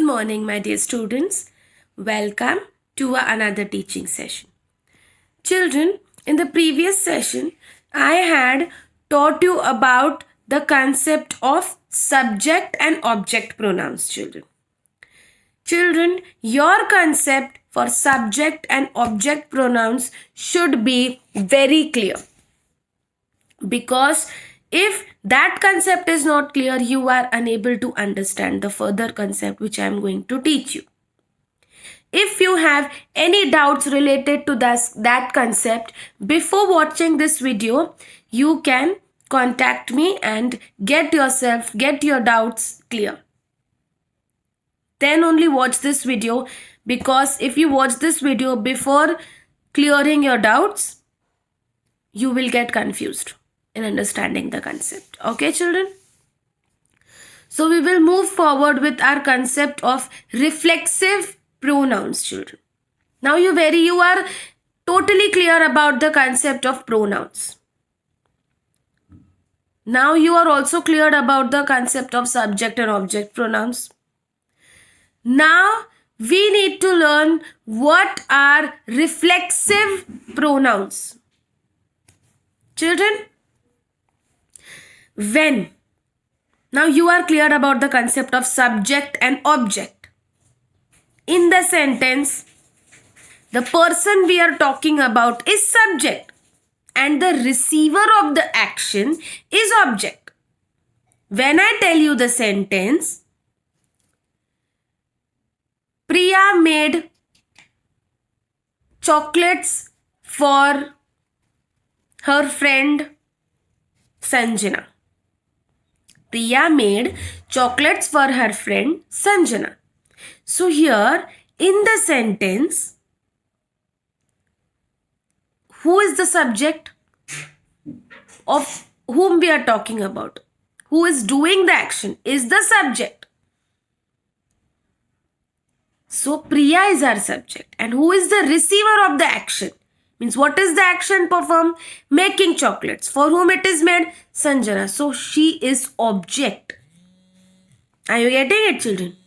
Good morning, my dear students. Welcome to another teaching session. Children, in the previous session, I had taught you about the concept of subject and object pronouns, children. Children, your concept for subject and object pronouns should be very clear. Because if that concept is not clear, you are unable to understand the further concept which I am going to teach you. If you have any doubts related to that concept, before watching this video, you can contact me and get your doubts clear. Then only watch this video, because if you watch this video before clearing your doubts, you will get confused in understanding the concept. Okay, children? So we will move forward with our concept of reflexive pronouns, children. Now you are totally clear about the concept of pronouns. Now you are also clear about the concept of subject and object pronouns. Now we need to learn what are reflexive pronouns. Children, now you are clear about the concept of subject and object. In the sentence, the person we are talking about is subject and the receiver of the action is object. When I tell you the sentence, Priya made chocolates for her friend Sanjana. Priya made chocolates for her friend Sanjana. So here in the sentence, who is the subject of whom we are talking about? Who is doing the action is the subject. So Priya is our subject. And who is the receiver of the action? Means what is the action performed? Making chocolates. For whom it is made? Sanjana. So she is object. Are you getting it, children?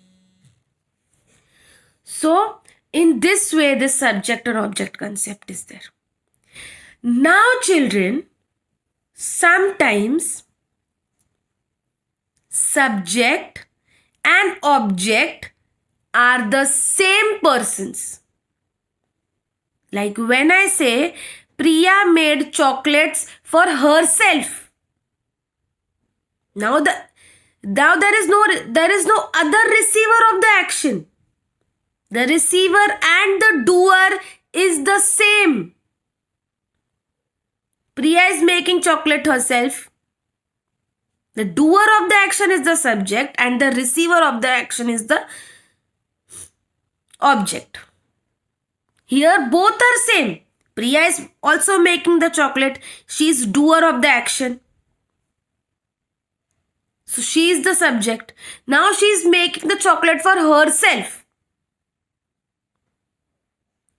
So in this way, this subject or object concept is there. Now children, sometimes subject and object are the same persons. Like when I say Priya made chocolates for herself. Now there is no other receiver of the action. The receiver and the doer is the same. Priya is making chocolate herself. The doer of the action is the subject and the receiver of the action is the object. Here both are same. Priya is also making the chocolate. She is doer of the action. So she is the subject. Now she is making the chocolate for herself.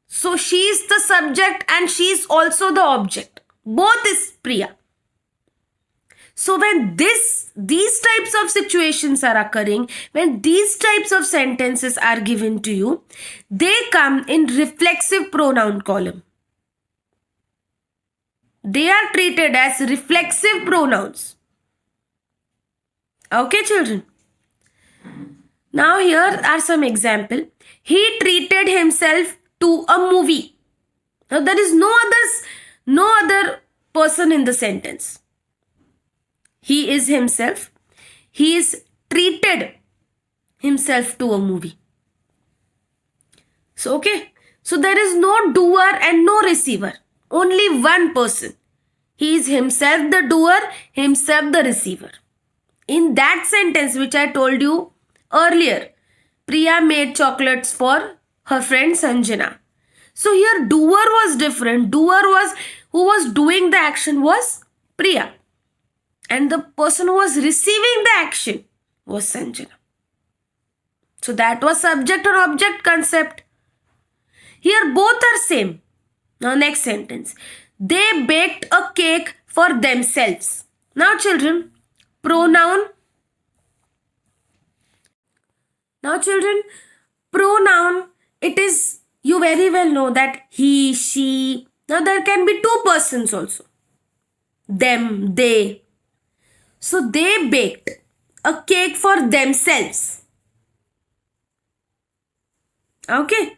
So she is the subject and she is also the object. Both is Priya. So when these types of situations are occurring, when these types of sentences are given to you, they come in reflexive pronoun column. They are treated as reflexive pronouns. Okay, children? Now here are some examples. He treated himself to a movie. Now there is no other person in the sentence. He is himself. He is treated himself to a movie. So, okay. So, there is no doer and no receiver. Only one person. He is himself the doer, himself the receiver. In that sentence which I told you earlier, Priya made chocolates for her friend Sanjana. So, here doer was different. Who was doing the action was Priya. And the person who was receiving the action was Sanjana. So that was subject or object concept. Here both are same. Now next sentence. They baked a cake for themselves. Now children, pronoun Now children, pronoun, it is, you very well know that he, she. Now there can be two persons also. Them, they. So they baked a cake for themselves. Okay.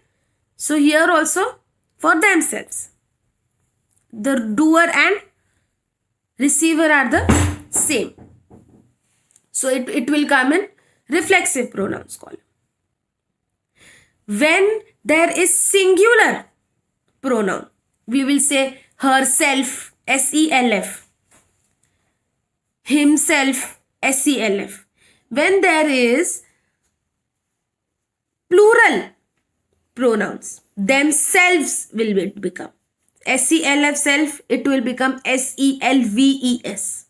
So here also for themselves. The doer and receiver are the same. So it will come in reflexive pronouns column. When there is singular pronoun, we will say herself, self, himself, self. When there is plural pronouns, themselves will become self, self, it will become selves.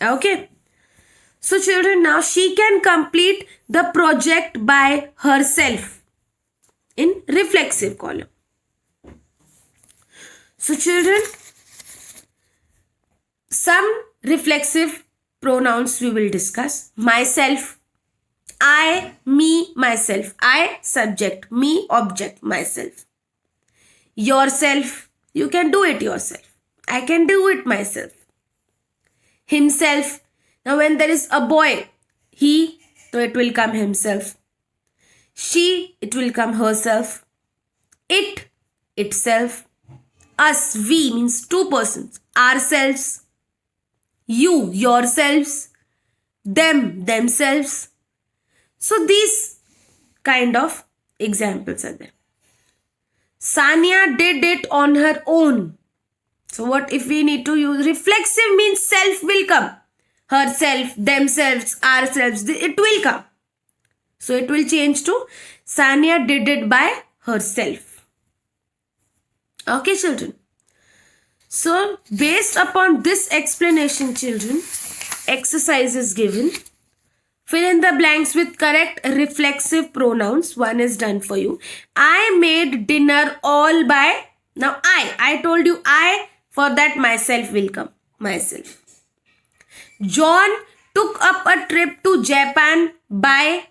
Okay. So children, now she can complete the project by herself in reflexive column. So children, some reflexive pronouns we will discuss. Myself, I, me, myself. I, subject, me, object, myself. Yourself, you can do it yourself. I can do it myself. Himself, now when there is a boy, he, so it will come himself. She, it will come herself. It, itself. Us, we means two persons. Ourselves. You, yourselves. Them, themselves. So these kind of examples are there. Sania did it on her own. So what if we need to use reflexive means self will come. Herself, themselves, ourselves, it will come. So it will change to Sania did it by herself. Okay children. So based upon this explanation children, exercise is given. Fill in the blanks with correct reflexive pronouns. One is done for you. I made dinner all by, now I told you I, for that myself will come, myself. John took up a trip to Japan by,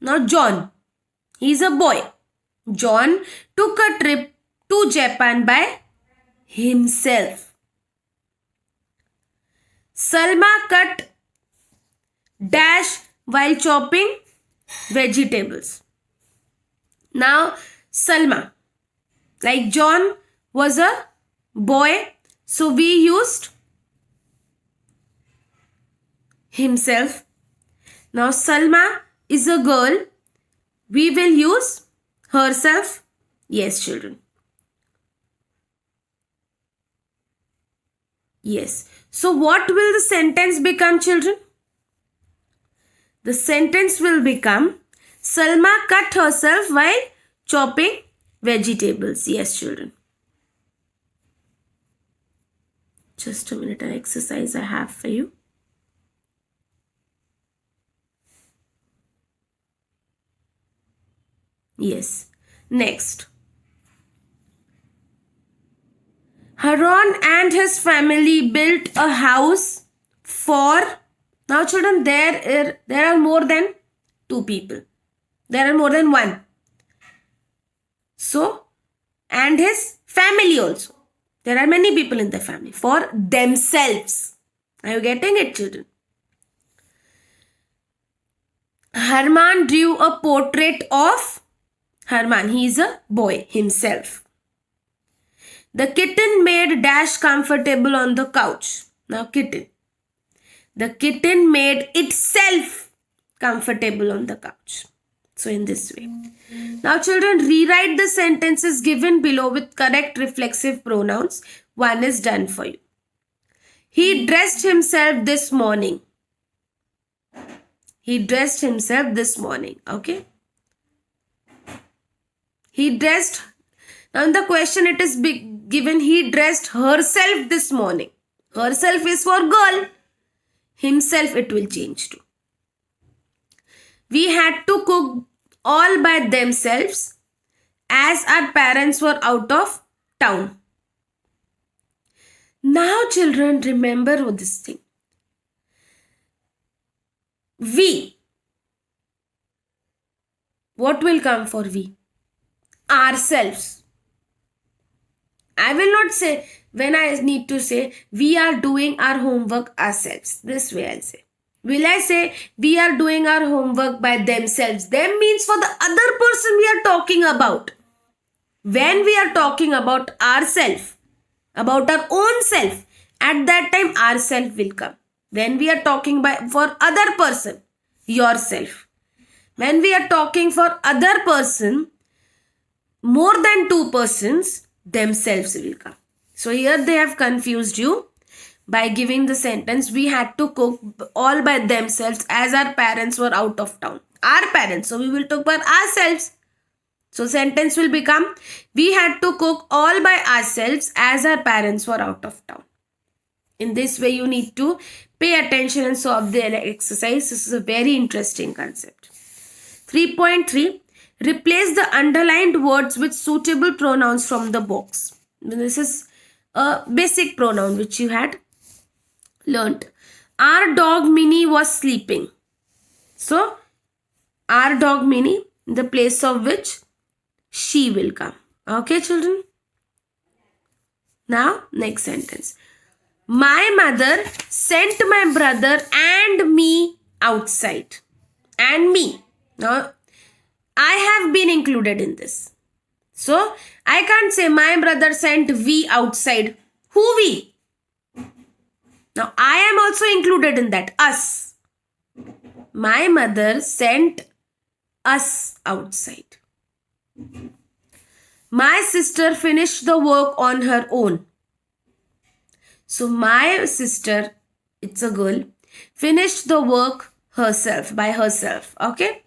now John, he is a boy. John took a trip to Japan by himself. Salma cut dash while chopping vegetables. Now Salma, like John was a boy, so we used himself. Now Salma is a girl, we will use herself. Yes children. Yes. So what will the sentence become children? The sentence will become Salma cut herself while chopping vegetables. Yes children. Just a minute, an exercise I have for you. Yes. Next. Haran and his family built a house for, now children, there are more than two people. There are more than one. So, and his family also. There are many people in the family. For themselves. Are you getting it children? Harman drew a portrait of Harman. He is a boy himself. The kitten made dash comfortable on the couch. Now kitten. The kitten made itself comfortable on the couch. So in this way. Now children, rewrite the sentences given below with correct reflexive pronouns. One is done for you. He dressed himself this morning. He dressed himself this morning. Okay. He dressed. Now in the question it is given he dressed herself this morning. Herself is for girl. Himself it will change to. We had to cook all by themselves as our parents were out of town. Now children, remember this thing. We, What will come for we? Ourselves. I will not say, when I need to say we are doing our homework ourselves, this way I'll say. Will I say we are doing our homework by themselves? Them means for the other person we are talking about. When we are talking about ourselves, about our own self, at that time ourself will come. When we are talking for other person, yourself. When we are talking for other person, more than two persons, themselves will come. So here they have confused you by giving the sentence, we had to cook all by themselves as our parents were out of town. Our parents, so we will talk about ourselves. So sentence will become, we had to cook all by ourselves as our parents were out of town. In this way you need to pay attention and solve the exercise. This is a very interesting concept. 3.3, replace the underlined words with suitable pronouns from the box. This is a basic pronoun which you had learnt. Our dog Minnie was sleeping. So our dog Minnie, in the place of which she will come. Okay, children? Now, next sentence. My mother sent my brother and me outside. And me. Now, I have been included in this. So, I can't say my brother sent we outside. Who we? Now, I am also included in that. Us. My mother sent us outside. My sister finished the work on her own. So, my sister, it's a girl, finished the work herself, by herself. Okay?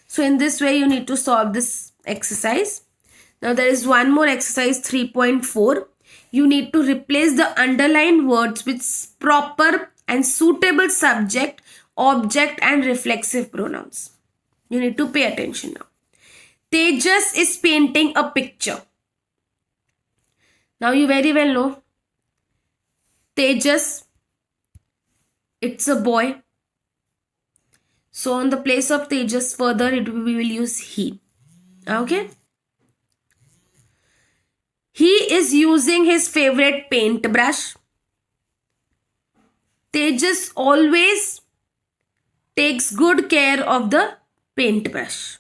So, in this way, you need to solve this exercise. Now, there is one more exercise, 3.4. You need to replace the underlined words with proper and suitable subject, object, and reflexive pronouns. You need to pay attention now. Tejas is painting a picture. Now, you very well know Tejas, it's a boy. So, on the place of Tejas, further we will use he. Okay? He is using his favorite paintbrush. Tejas always takes good care of the paintbrush.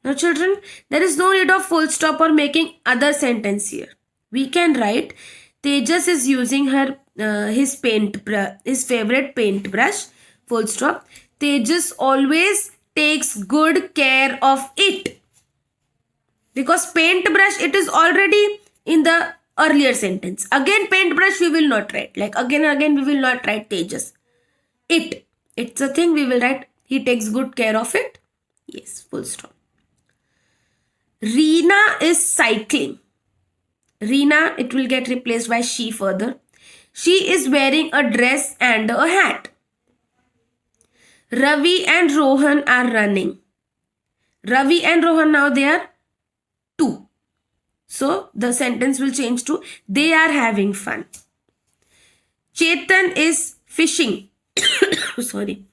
Now, children, there is no need of full stop or making other sentence here. We can write Tejas is using his favorite paintbrush. Full stop. Tejas always takes good care of it. Because paintbrush, it is already in the earlier sentence. Again, paintbrush we will not write. Like again we will not write Tejas. It's a thing we will write. He takes good care of it. Yes, full stop. Reena is cycling. Reena, it will get replaced by she further. She is wearing a dress and a hat. Ravi and Rohan are running. Ravi and Rohan, now they are two. So, the sentence will change to they are having fun. Chetan is fishing. Sorry.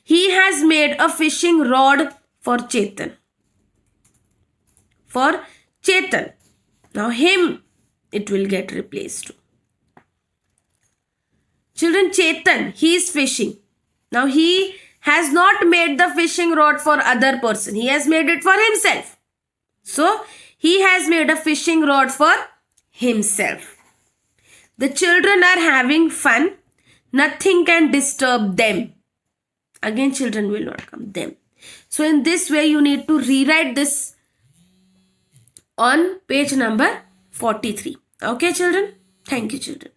He has made a fishing rod for Chetan. For Chetan. Now, him, it will get replaced to. Children, Chetan, he is fishing. Now, he has not made the fishing rod for other person. He has made it for himself. So, he has made a fishing rod for himself. The children are having fun. Nothing can disturb them. Again, children will not come. Them. So, in this way, you need to rewrite this on page number 43. Okay, children? Thank you, children.